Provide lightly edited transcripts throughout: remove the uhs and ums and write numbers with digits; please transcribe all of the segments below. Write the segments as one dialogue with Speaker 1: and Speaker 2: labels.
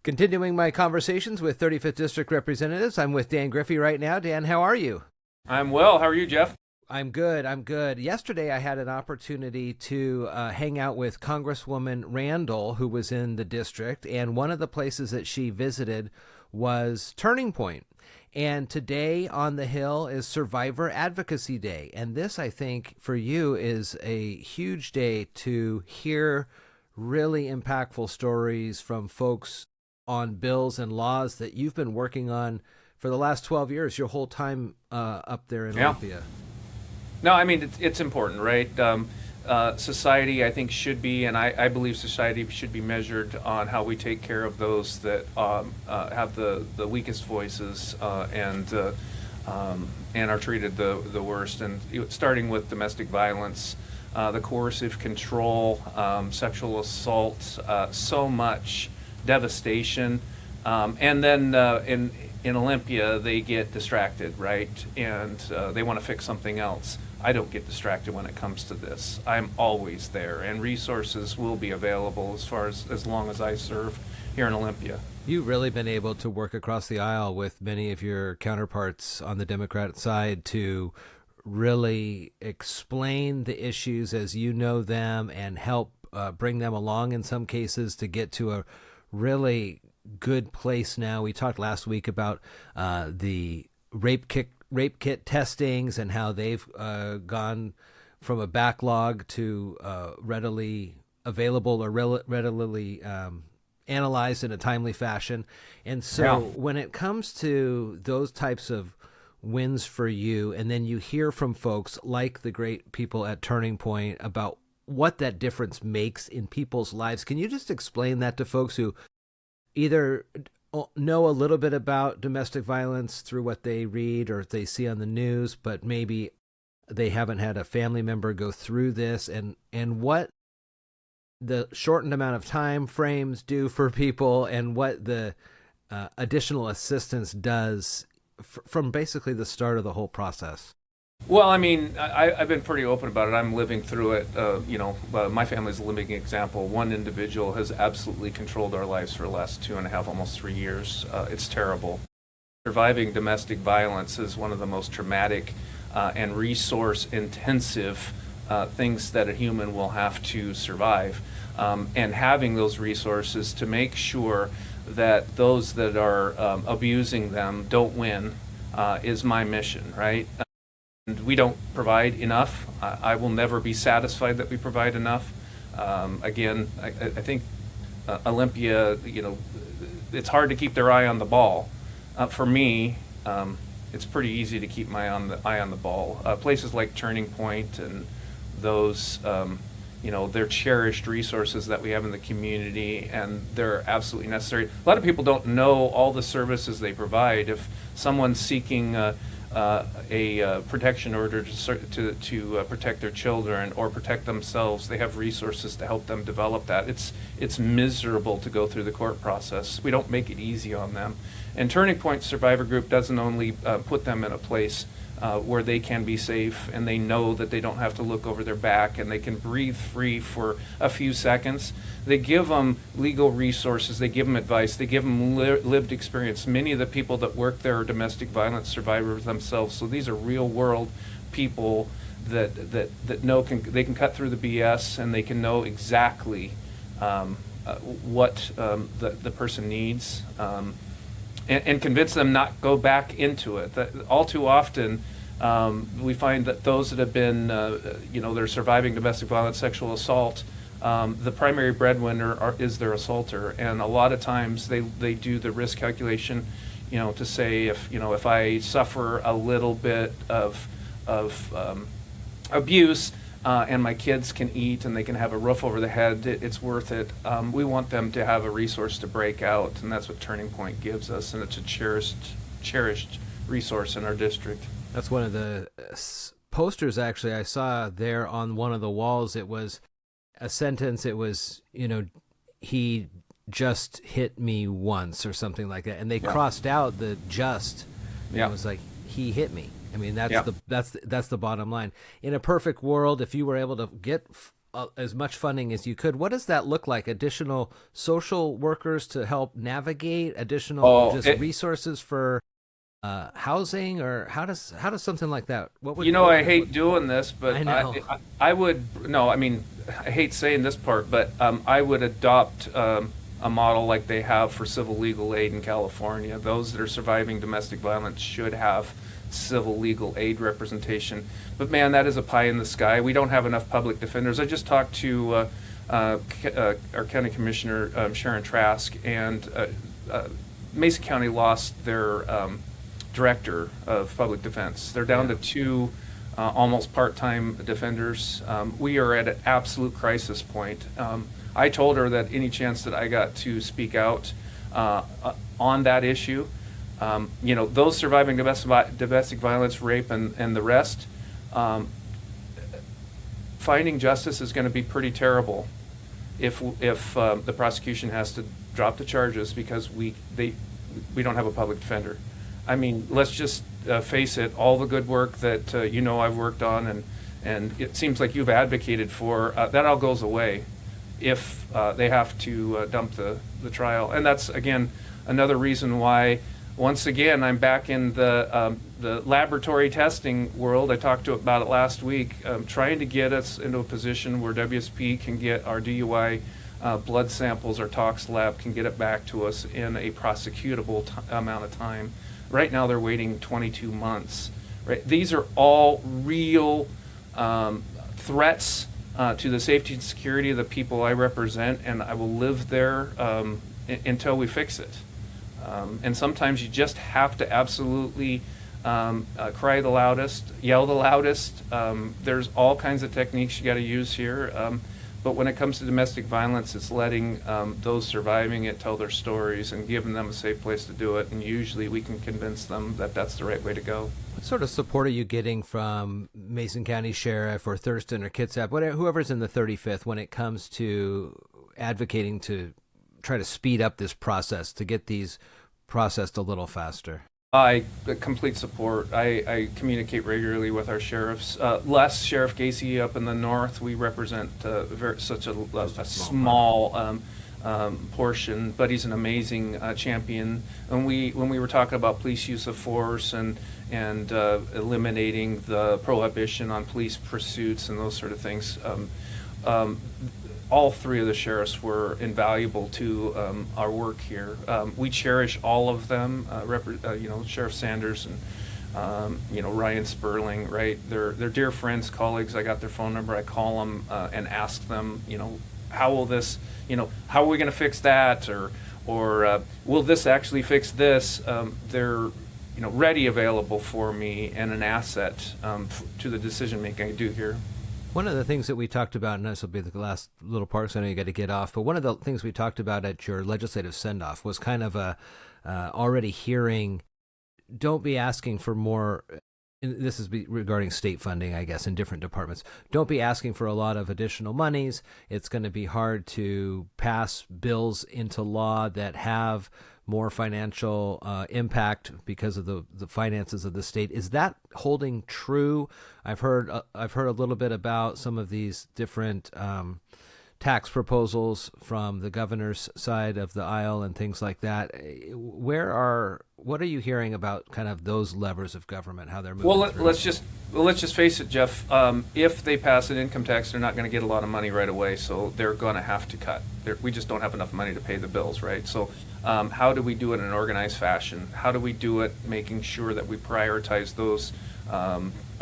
Speaker 1: Continuing my conversations with 35th District Representatives, I'm with Dan Griffey right now. Dan, how are you?
Speaker 2: I'm well. How are you, Jeff?
Speaker 1: I'm good. Yesterday, I had an opportunity to hang out with Congresswoman Randall, who was in the district, and one of the places that she visited was Turning Point. And today on the Hill is Survivor Advocacy Day. And this, I think, for you is a huge day to hear really impactful stories from folks on bills and laws that you've been working on for the last 12 years, your whole time up there in Olympia.
Speaker 2: No, I mean, it's important, right? Society, I think, should be, and I believe society should be measured on how we take care of those that have the weakest voices and are treated the worst. And starting with domestic violence, the coercive control, sexual assault, so much devastation, and then in Olympia they get distracted, right? And they want to fix something else. I don't get distracted when it comes to this. I'm always there, and resources will be available as long as I serve here in Olympia.
Speaker 1: You've really been able to work across the aisle with many of your counterparts on the Democratic side to really explain the issues as you know them and help bring them along in some cases to get to a really good place now. We talked last week about the rape kit testings and how they've gone from a backlog to readily available or readily analyzed in a timely fashion. And so when it comes to those types of wins for you, and then you hear from folks like the great people at Turning Point about what that difference makes in people's lives, can you just explain that to folks who either know a little bit about domestic violence through what they read or they see on the news, but maybe they haven't had a family member go through this, and what the shortened amount of time frames do for people and what the additional assistance does from basically the start of the whole process?
Speaker 2: Well, I mean, I've been pretty open about it. I'm living through it. My family's a living example. One individual has absolutely controlled our lives for the last 2.5, almost 3 years. It's terrible. Surviving domestic violence is one of the most traumatic and resource-intensive things that a human will have to survive. And having those resources to make sure that those that are abusing them don't win is my mission, right? We don't provide enough. I will never be satisfied that we provide enough. Again, I think Olympia, it's hard to keep their eye on the ball. For me, it's pretty easy to keep my eye on the ball. Places like Turning Point and those, they're cherished resources that we have in the community, and they're absolutely necessary. A lot of people don't know all the services they provide. If someone's seeking a protection order to protect their children or protect themselves, they have resources to help them develop that. It's miserable to go through the court process. We don't make it easy on them. And Turning Point Survivor Group doesn't only put them in a place where they can be safe and they know that they don't have to look over their back and they can breathe free for a few seconds. They give them legal resources, they give them advice, they give them lived experience. Many of the people that work there are domestic violence survivors themselves, so these are real world people that know they can cut through the BS and they can know exactly what the person needs. And convince them not go back into it. All too often, we find that those that have been, they're surviving domestic violence, sexual assault, the primary breadwinner is their assaulter, and a lot of times they do the risk calculation, to say if I suffer a little bit of abuse. And my kids can eat and they can have a roof over their head, it's worth it. We want them to have a resource to break out, and that's what Turning Point gives us, and it's a cherished resource in our district.
Speaker 1: That's one of the posters, actually, I saw there on one of the walls. It was a sentence. It was, he just hit me once or something like that. And they crossed out the just. It was like, he hit me. I mean, that's the bottom line. In a perfect world, if you were able to get as much funding as you could. What does that look like? Additional social workers to help navigate, additional just resources for housing, or how does something like that? What would
Speaker 2: I hate doing this, but
Speaker 1: I know.
Speaker 2: I would no. I mean, I hate saying this part, but I would adopt a model like they have for civil legal aid in California. Those that are surviving domestic violence should have civil legal aid representation. But man, that is a pie in the sky. We don't have enough public defenders. I just talked to our county commissioner, Sharon Trask, and Mesa County lost their director of public defense. They're down to two almost part-time defenders. We are at an absolute crisis point. I told her that any chance that I got to speak out on that issue, those surviving domestic violence, rape, and the rest, finding justice is going to be pretty terrible if the prosecution has to drop the charges because we don't have a public defender. I mean, let's just face it, all the good work that I've worked on and it seems like you've advocated for, that all goes away if they have to dump the trial. And that's, again, another reason why, once again, I'm back in the laboratory testing world. I talked about it last week, trying to get us into a position where WSP can get our DUI blood samples, our tox lab can get it back to us in a prosecutable amount of time. Right now they're waiting 22 months. Right? These are all real threats to the safety and security of the people I represent, and I will live there until we fix it. And sometimes you just have to absolutely cry the loudest, yell the loudest. There's all kinds of techniques you got to use here. But when it comes to domestic violence, it's letting those surviving it tell their stories and giving them a safe place to do it. And usually we can convince them that that's the right way to go.
Speaker 1: What sort of support are you getting from Mason County Sheriff or Thurston or Kitsap, whoever's in the 35th, when it comes to advocating to try to speed up this process, to get these processed a little faster?
Speaker 2: Complete support. I communicate regularly with our sheriffs. Less Sheriff Gacy up in the north. We represent such a small portion, but he's an amazing champion. And when we were talking about police use of force and eliminating the prohibition on police pursuits and those sort of things, all three of the sheriffs were invaluable to our work here. We cherish all of them. Sheriff Sanders and Ryan Sperling. Right, they're dear friends, colleagues. I got their phone number. I call them and ask them, how will this, how are we going to fix that, or will this actually fix this? They're ready, available for me, and an asset to the decision making I do here.
Speaker 1: One of the things that we talked about, and this will be the last little part, so I know you got to get off, but one of the things we talked about at your legislative send-off was kind of already hearing, don't be asking for more, and this is regarding state funding, I guess, in different departments. Don't be asking for a lot of additional monies. It's going to be hard to pass bills into law that have more financial impact because of the finances of the state. Is that holding true? I've heard a little bit about some of these different tax proposals from the governor's side of the aisle and things like that. What are you hearing about kind of those levers of government, how they're moving?
Speaker 2: Well, let's just face it, Jeff. If they pass an income tax, they're not going to get a lot of money right away, so they're going to have to cut. We just don't have enough money to pay the bills, right? So how do we do it in an organized fashion? How do we do it making sure that we prioritize those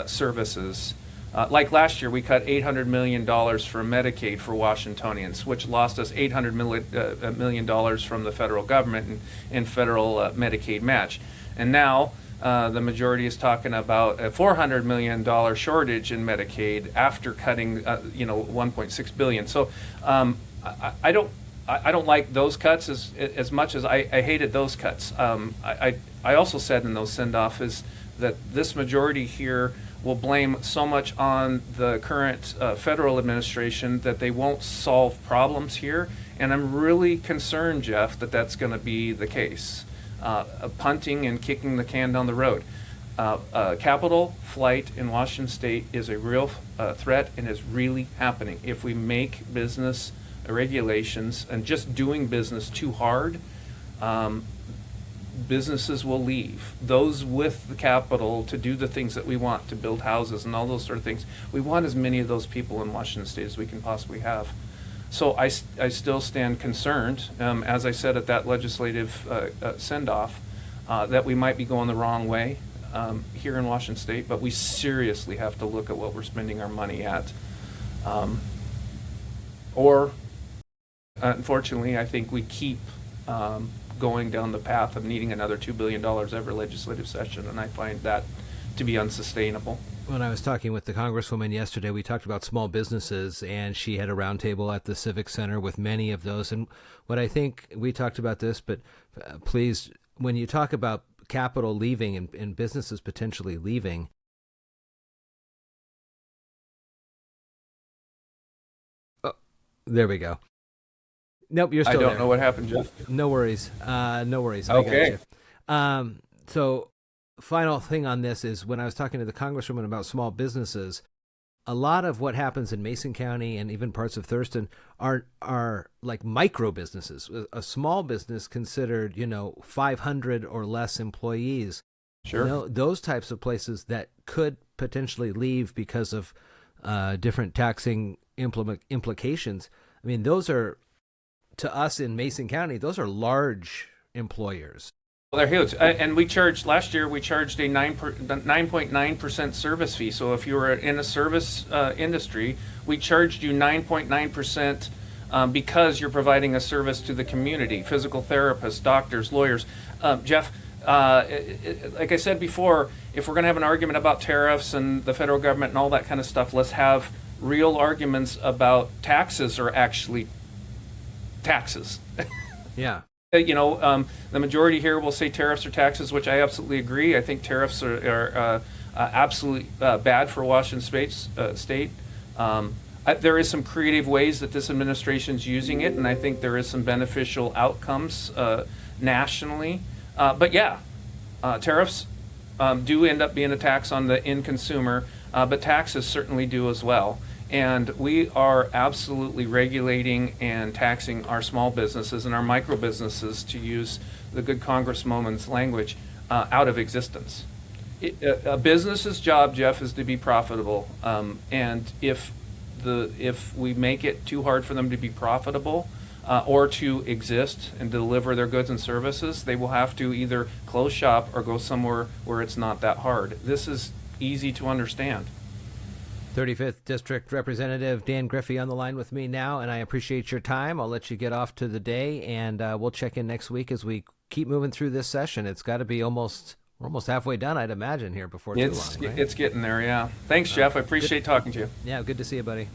Speaker 2: services? Like last year, we cut $800 million from Medicaid for Washingtonians, which lost us $800 million from the federal government in federal Medicaid match. And now the majority is talking about a $400 million shortage in Medicaid after cutting $1.6 billion. So I don't like those cuts as much as I hated those cuts. I also said in those send-off is that this majority here will blame so much on the current federal administration that they won't solve problems here. And I'm really concerned, Jeff, that that's going to be the case, punting and kicking the can down the road. Capital flight in Washington State is a real threat and is really happening. If we make business regulations and just doing business too hard, businesses will leave. Those with the capital to do the things that we want, to build houses and all those sort of things, we want as many of those people in Washington State as we can possibly have. So I still stand concerned, as I said at that legislative send-off, that we might be going the wrong way here in Washington State, but we seriously have to look at what we're spending our money at. Or, unfortunately, I think we keep going down the path of needing another $2 billion every legislative session, and I find that to be unsustainable.
Speaker 1: When I was talking with the Congresswoman yesterday, we talked about small businesses, and she had a roundtable at the Civic Center with many of those. And what I think, we talked about this, but please, when you talk about capital leaving and businesses potentially leaving, oh, there we go. Nope, you're still there.
Speaker 2: I don't know what happened, Jeff.
Speaker 1: No worries. No worries.
Speaker 2: Okay.
Speaker 1: I got you. So final thing on this is when I was talking to the Congresswoman about small businesses, a lot of what happens in Mason County and even parts of Thurston are like micro businesses. A small business considered, 500 or less employees.
Speaker 2: Sure.
Speaker 1: Those types of places that could potentially leave because of different taxing implications. I mean, those are, to us in Mason County, those are large employers.
Speaker 2: Well, they're huge. And last year we charged a 9.9% service fee. So if you were in a service industry, we charged you 9.9% because you're providing a service to the community, physical therapists, doctors, lawyers. Jeff, like I said before, if we're going to have an argument about tariffs and the federal government and all that kind of stuff, let's have real arguments about taxes are actually taxes.
Speaker 1: Yeah.
Speaker 2: The majority here will say tariffs are taxes, which I absolutely agree. I think tariffs are absolutely bad for Washington State. There is some creative ways that this administration is using it, and I think there is some beneficial outcomes nationally. But yeah, tariffs do end up being a tax on the end consumer, but taxes certainly do as well. And we are absolutely regulating and taxing our small businesses and our micro businesses, to use the good Congresswoman's language, out of existence. A business's job, Jeff, is to be profitable. And if we make it too hard for them to be profitable or to exist and deliver their goods and services, they will have to either close shop or go somewhere where it's not that hard. This is easy to understand.
Speaker 1: 35th District Representative Dan Griffey on the line with me now, and I appreciate your time. I'll let you get off to the day, and we'll check in next week as we keep moving through this session. It's got to be we're almost halfway done, I'd imagine, here before too long. Right?
Speaker 2: It's getting there, yeah. Thanks, Jeff. I appreciate talking to you.
Speaker 1: Yeah, good to see you, buddy.